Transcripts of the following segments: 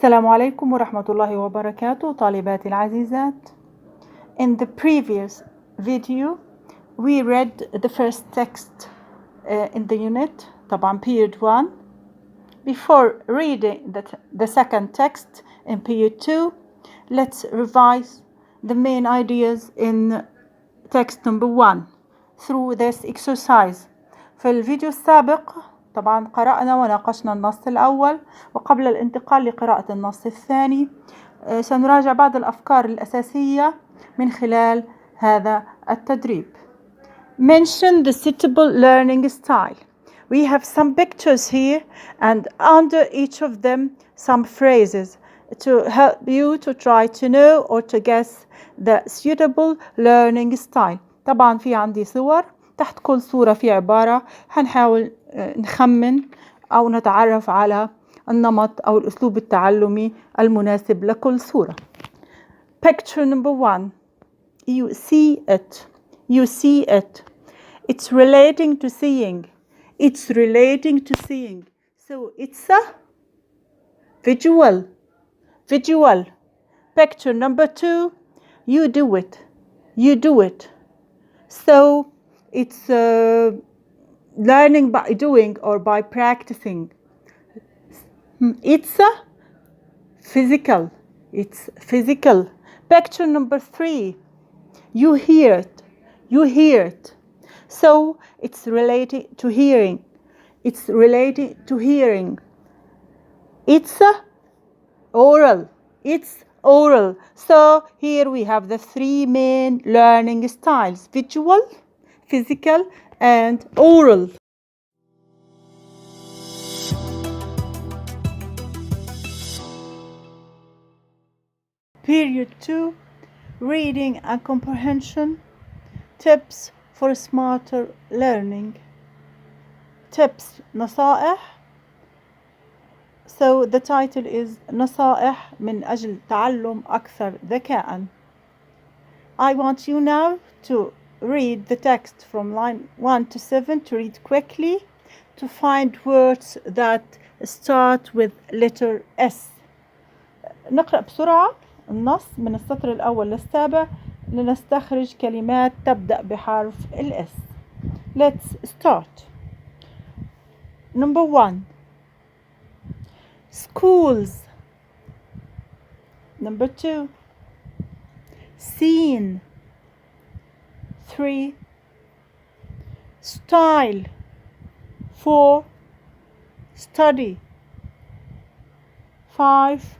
السلام عليكم ورحمة الله وبركاته طالباتي العزيزات. In the previous video we read the first text in the unit, طبعا period 1. Before reading the second text in period 2, let's revise the main ideas in text number 1 through this exercise. في الفيديو السابق طبعا قرأنا وناقشنا النص الأول، وقبل الانتقال لقراءة النص الثاني سنراجع بعض الأفكار الأساسية من خلال هذا التدريب. Mention the suitable learning style. We have some pictures here and under each of them some phrases to help you to try to know or to guess the suitable learning style. طبعا في عندي صور، تحت كل صورة في عبارة هنحاول نخمن أو نتعرف على النمط أو الأسلوب التعلمي المناسب لكل صورة. Picture number 1. You see it. You see it. It's relating to seeing. It's relating to seeing. So it's a visual. Visual. Picture number 2. You do it. You do it. So it's learning by doing or by practicing. It's a physical. It's physical. Picture number 3. You hear it. You hear it. So it's related to hearing. It's related to hearing. It's a oral. It's oral. So here we have the 3 main learning styles: visual, physical, and oral. Period 2. Reading and comprehension. Tips for smarter learning. Tips, نصائح. So the title is نصائح من أجل تعلم أكثر ذكاء. I want you now to read the text from line 1 to 7, to read quickly, to find words that start with letter S. نقرأ بسرعة النص من السطر الأول للسابع لنستخرج كلمات تبدأ بحرف ال S. Let's start. Number 1. Schools. Number 2. Scene. 3. Style. 4. Study. 5.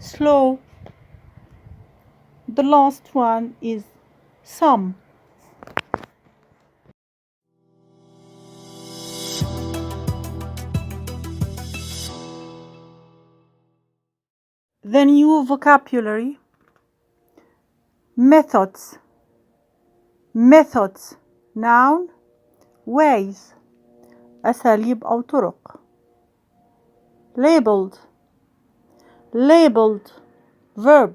Slow. The last one is some. The new vocabulary. Methods. Methods. Noun. Ways. أساليب أو طرق. Labeled. Labeled. Verb.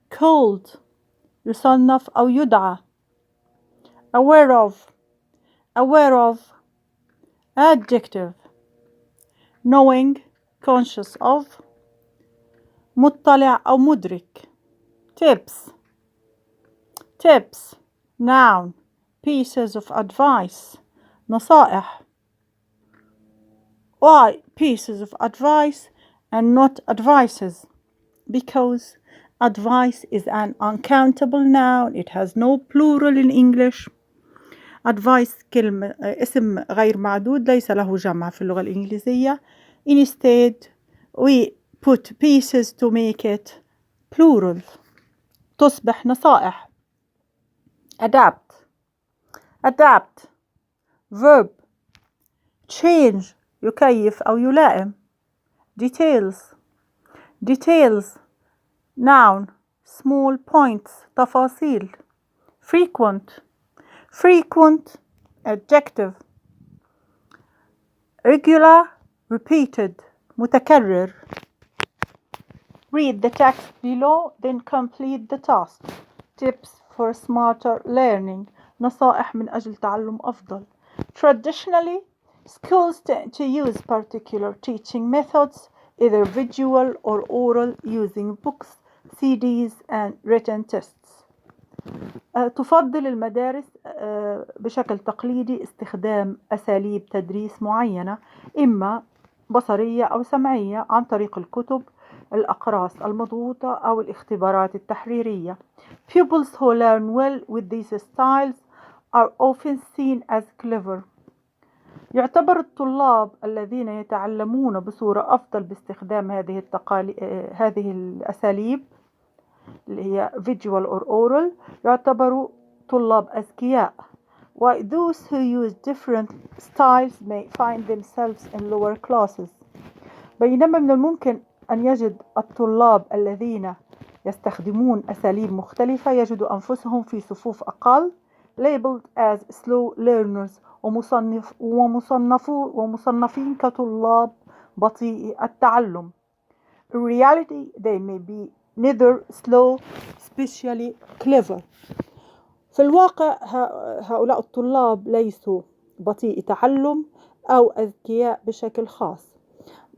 Called. يصنف أو يدعى. Aware of. Aware of. Adjective. Knowing. Conscious of. مطلع أو مدرك. Tips. Tips. Noun. Pieces of advice. نصائح. Why pieces of advice and not advices? Because advice is an uncountable noun. It has no plural in English. Advice كلمة اسم غير معدود ليس له جمع في اللغة الإنجليزية. Instead we put pieces to make it plural. تصبح نصائح. Adapt. Adapt. Verb. Change. يكيف أو يلائم. Details. Details. Noun. Small points. تفاصيل. Frequent. Frequent. Adjective. Regular. Repeated. متكرر. Read the text below, then complete the task. Tips for smarter learning. نصائح من أجل تعلم أفضل. Traditionally, schools tend to use particular teaching methods either visual or oral using books, CDs and written tests. تفضل المدارس بشكل تقليدي استخدام أساليب تدريس معينة، إما بصرية أو سمعية، عن طريق الكتب، الأقراص المضغوطة أو الاختبارات التحريرية. Pupils who learn well with these styles are often seen as clever. يعتبر الطلاب الذين يتعلمون بصورة أفضل باستخدام هذه الأساليب اللي هي visual or oral يعتبروا طلاب أذكياء. While those who use different styles may find themselves in lower classes. بينما من الممكن أن يجد الطلاب الذين يستخدمون أساليب مختلفة يجدوا أنفسهم في صفوف أقل labeled as slow learners ومصنفين كطلاب بطيء التعلم. In reality they may be neither slow especially clever. في الواقع هؤلاء الطلاب ليسوا بطيء تعلم أو أذكياء بشكل خاص.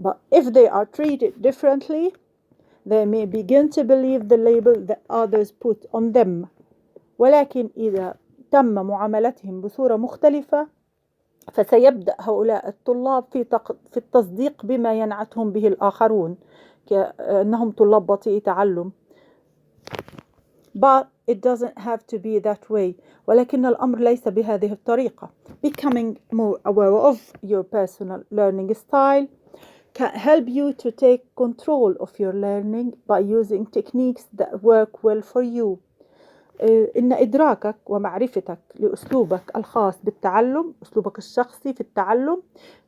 But if they are treated differently, they may begin to believe the label that others put on them. ولكن إذا تم معاملتهم بصورة مختلفة فسيبدأ هؤلاء الطلاب في التصديق بما ينعتهم به الآخرون كأنهم طلاب بطيء تعلم. But it doesn't have to be that way. ولكن الأمر ليس بهذه الطريقة. Becoming more aware of your personal learning style can help you to take control of your learning by using techniques that work well for you. إن إدراكك ومعرفتك لأسلوبك الخاص بالتعلم، أسلوبك الشخصي في التعلم،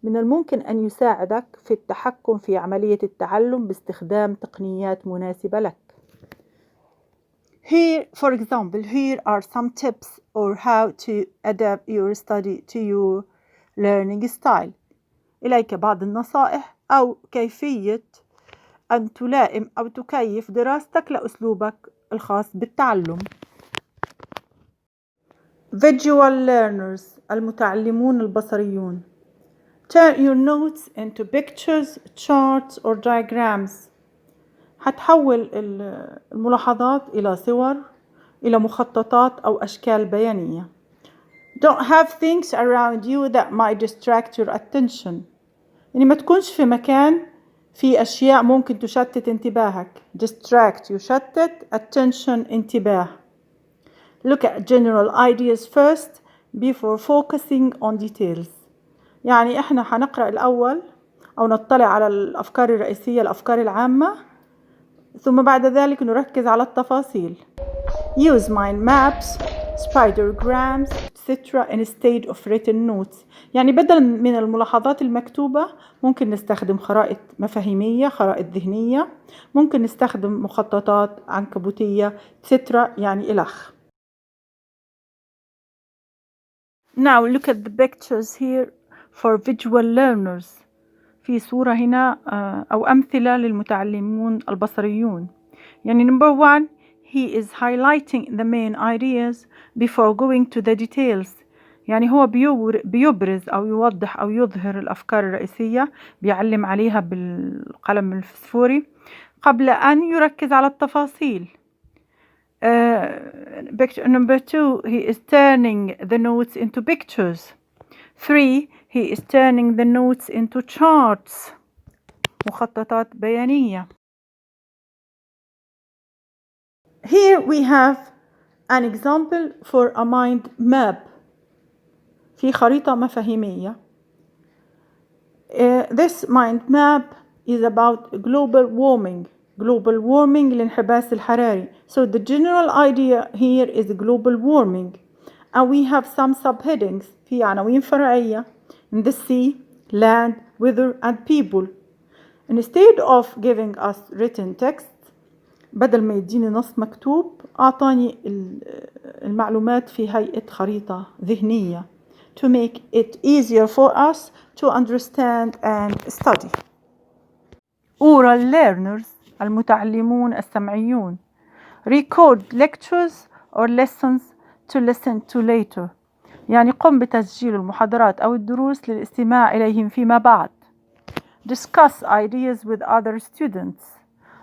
من الممكن أن يساعدك في التحكم في عملية التعلم باستخدام تقنيات مناسبة لك. For example, here are some tips on how to adapt your study to your learning style. إليك بعض النصائح أو كيفية أن تلائم أو تكيف دراستك لأسلوبك الخاص بالتعلم. Visual learners المتعلمون البصريون. Turn your notes into pictures, charts or diagrams. هتحول الملاحظات إلى صور، إلى مخططات أو أشكال بيانية. Don't have things around you that might distract your attention. يعني ما تكونش في مكان في أشياء ممكن تشتت انتباهك. Distract يشتت، attention انتباه. Look at general ideas first before focusing on details. يعني إحنا هنقرأ الأول أو نطلع على الأفكار الرئيسية، الأفكار العامة، ثم بعد ذلك نركز على التفاصيل. Use mind maps, spidergrams, etc. instead of written notes. يعني بدلا من الملاحظات المكتوبة ممكن نستخدم خرائط مفاهيمية، خرائط ذهنية، ممكن نستخدم مخططات عنكبوتية etc. يعني إلخ. Now look at the pictures here for visual learners. في صورة هنا أو أمثلة للمتعلمون البصريون. يعني number 1, he is highlighting the main ideas before going to the details. يعني هو بيبرز أو يوضح أو يظهر الأفكار الرئيسية، بيعلم عليها بالقلم الفسفوري قبل أن يركز على التفاصيل. Number 2, he is turning the notes into pictures. 3, he is turning the notes into charts. مخططات بيانية. Here we have an example for a mind map. في خريطة مفاهيمية. This mind map is about global warming. Global warming الانحباس الحراري. So the general idea here is global warming. And we have some subheadings. في عناوين فرعية. In the sea, land, weather and people. Instead of giving us written text, بدل ما يديني نص مكتوب أعطاني المعلومات في هيئة خريطة ذهنية to make it easier for us to understand and study. Oral learners المتعلمون السمعيون. Record lectures or lessons to listen to later. يعني قم بتسجيل المحاضرات أو الدروس للاستماع إليهم فيما بعد. discuss ideas with other students.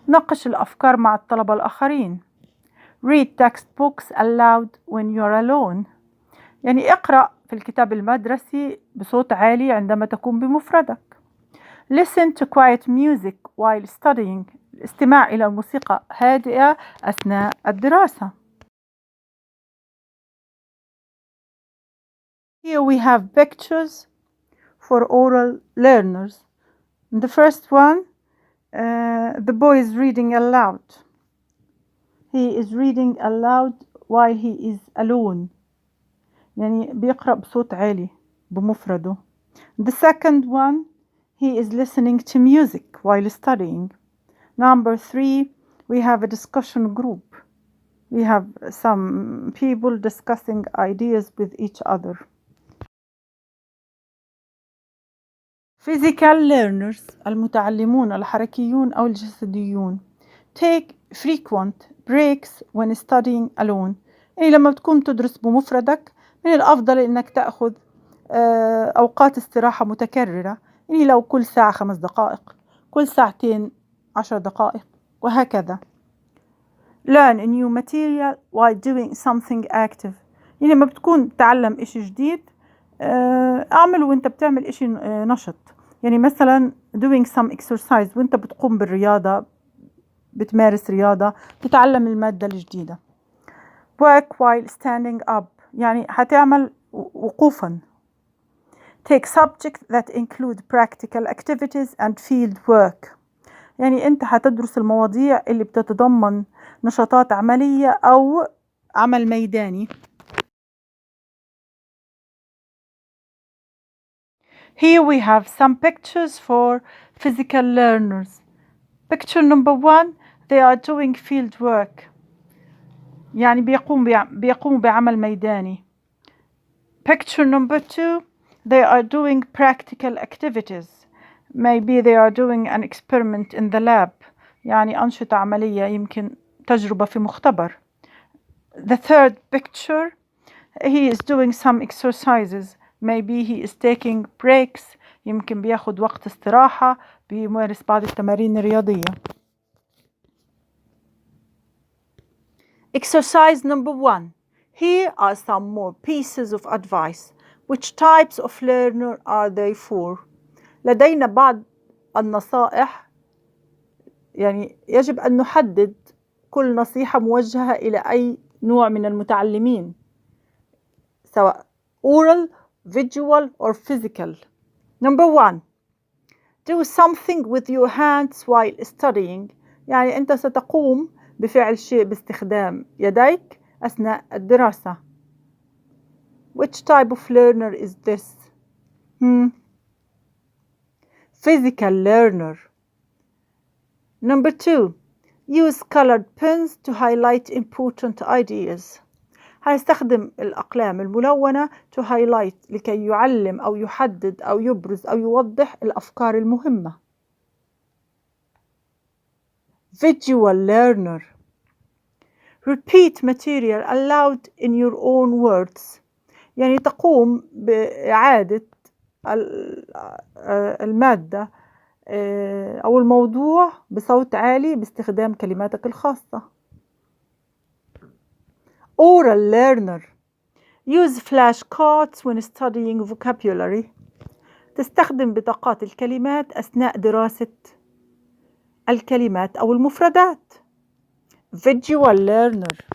ناقش الأفكار مع الطلبة الآخرين. read textbooks aloud when you're alone. يعني اقرأ في الكتاب المدرسي بصوت عالي عندما تكون بمفردك. listen to quiet music while studying. الاستماع إلى الموسيقى هادئة أثناء الدراسة. Here we have pictures for oral learners. The first one, the boy is reading aloud. He is reading aloud while he is alone. يعني بيقرأ بصوت عالي بمفرده. The second one, he is listening to music while studying. Number 3, we have a discussion group. We have some people discussing ideas with each other. Physical learners, المتعلمون الحركيون أو الجسديون, take frequent breaks when studying alone. يعني لما تكون تدرس بمفردك من الأفضل إنك تأخذ أوقات استراحة متكررة. يعني لو كل ساعة 5 دقائق، كل ساعتين 10 دقائق، وهكذا. learn a new material while doing something active. يعني لما بتكون تعلم إشي جديد أعمل وإنت بتعمل إشي نشط. يعني مثلا doing some exercise وإنت بتقوم بالرياضة، بتمارس رياضة، تتعلم المادة الجديدة. work while standing up. يعني هتعمل وقوفا. take subjects that include practical activities and field work. يعني أنت هتدرس المواضيع اللي بتتضمن نشاطات عملية أو عمل ميداني. Here we have some pictures for physical learners. Picture number 1, they are doing field work. يعني بيقوموا بعمل ميداني. Picture number 2, they are doing practical activities. Maybe they are doing an experiment in the lab. يعني أنشطة عملية، يمكن تجربة في مختبر. The third picture, he is doing some exercises. Maybe he is taking breaks. يمكن بياخد وقت استراحة، بيمارس بعض التمارين الرياضية. Exercise number 1. Here are some more pieces of advice. Which types of learner are they for? لدينا بعض النصائح. يعني يجب أن نحدد كل نصيحة موجهة إلى أي نوع من المتعلمين، سواء oral, visual or physical. Number 1, do something with your hands while studying. يعني أنت ستقوم بفعل شيء باستخدام يديك أثناء الدراسة. Which type of learner is this? Physical learner. Number 2, use colored pens to highlight important ideas. هيستخدم الأقلام الملونة to highlight لكي يعلم أو يحدد أو يبرز أو يوضح الأفكار المهمة. Visual learner. Repeat material aloud in your own words. يعني تقوم بإعادة المادة أو الموضوع بصوت عالي باستخدام كلماتك الخاصة. Oral learner. Use flashcards when studying vocabulary. تستخدم بطاقات الكلمات أثناء دراسة الكلمات أو المفردات. Visual learner.